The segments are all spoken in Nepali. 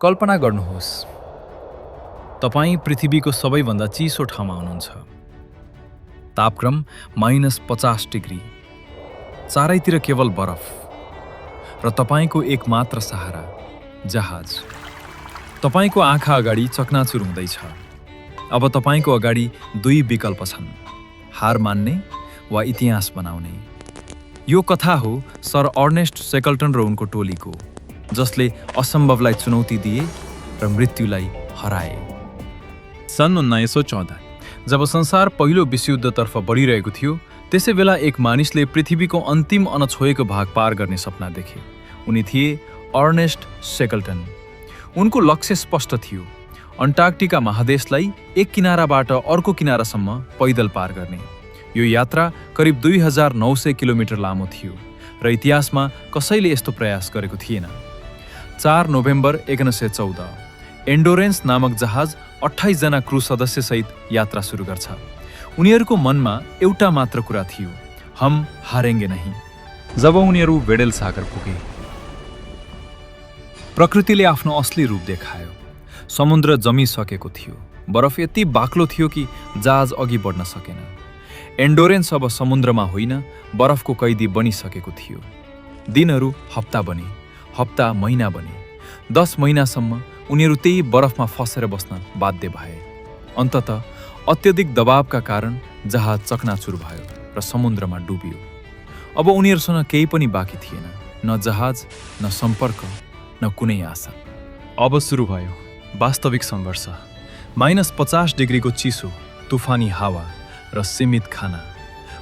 कल्पना गर्नुहोस्, तपाईँ पृथ्वीको सबैभन्दा चिसो ठाउँमा हुनुहुन्छ। तापक्रम -50 डिग्री, चारैतिर केवल बरफ र तपाईँको एकमात्र सहारा जहाज। तपाईँको आँखा अगाडि चकनाचुर हुँदैछ। अब तपाईँको अगाडि दुई विकल्प छन्, हार मान्ने वा इतिहास बनाउने। यो कथा हो सर अर्नेस्ट शेकल्टन र उनको टोलीको, जसले असम्भवलाई चुनौती दिए र मृत्युलाई हराए। सन् 1914 जब संसार पहिलो विश्वयुद्धतर्फ बढिरहेको थियो, त्यसै बेला एक मानिसले पृथ्वीको अन्तिम अनछोएको भाग पार गर्ने सपना देखे। उनी थिए अर्नेस्ट शेकल्टन। उनको लक्ष्य स्पष्ट थियो, अन्टार्कटिका महादेशलाई एक किनाराबाट अर्को किनारासम्म पैदल पार गर्ने। यो यात्रा करिब 2900 किलोमिटर लामो थियो र इतिहासमा कसैले यस्तो प्रयास गरेको थिएन। 4 नोभेम्बर 1914 एन्डोरेन्स नामक जहाज 28 जना क्रू सदस्यसहित यात्रा सुरु गर्छ। उनीहरूको मनमा एउटा मात्र कुरा थियो, हम हारेंगे नहीं। जब उनीहरू वेडेल सागर पुगे, प्रकृतिले आफ्नो असली रूप देखायो। समुद्र जमिसकेको थियो, बरफ यति बाक्लो थियो कि जहाज अघि बढ्न सकेन। एन्डोरेन्स अब समुद्रमा होइन, बरफको कैदी बनिसकेको थियो। दिनहरू हप्ता बने, हप्ता महिना बने। 10 महिनासम्म उनीहरू त्यही बरफमा फसेर बस्न बाध्य भए। अन्ततः अत्यधिक दबावका कारण जहाज चकनाचुर भयो र समुद्रमा डुबियो। अब उनीहरूसँग केही पनि बाँकी थिएन, न जहाज, न सम्पर्क, न कुनै आशा। अब सुरु भयो वास्तविक सङ्घर्ष। -50 डिग्रीको चिसो, तुफानी हावा र सीमित खाना।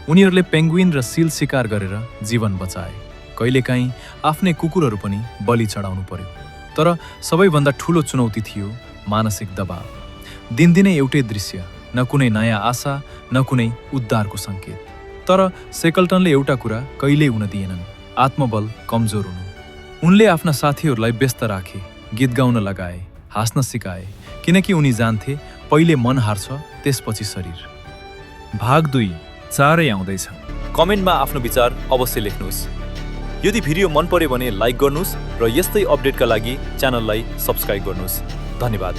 उनीहरूले पेङ्गुइन र सील शिकार गरेर जीवन बचाए। कहिलेकाहीँ आफ्नै कुकुरहरू पनि बलि चढाउनु पर्यो। तर सबैभन्दा ठुलो चुनौती थियो मानसिक दबाव। दिनदिनै एउटै दृश्य, न कुनै नयाँ आशा, न कुनै उद्धारको सङ्केत। तर शेकल्टनले एउटा कुरा कहिल्यै हुन दिएनन्, आत्मबल कमजोर हुनु। उनले आफ्ना साथीहरूलाई व्यस्त राखे, गीत गाउन लगाए, हाँस्न सिकाए, किनकि उनी जान्थे पहिले मन हार्छ, त्यसपछि शरीर। भाग 2 चाँडै आउँदैछ। कमेन्टमा आफ्नो विचार अवश्य लेख्नुहोस्। यदि भिडियो मन पर्यो भने लाइक गर्नुहोस् र यस्तै अपडेटका लागि च्यानललाई सब्स्क्राइब गर्नुहोस्। धन्यवाद।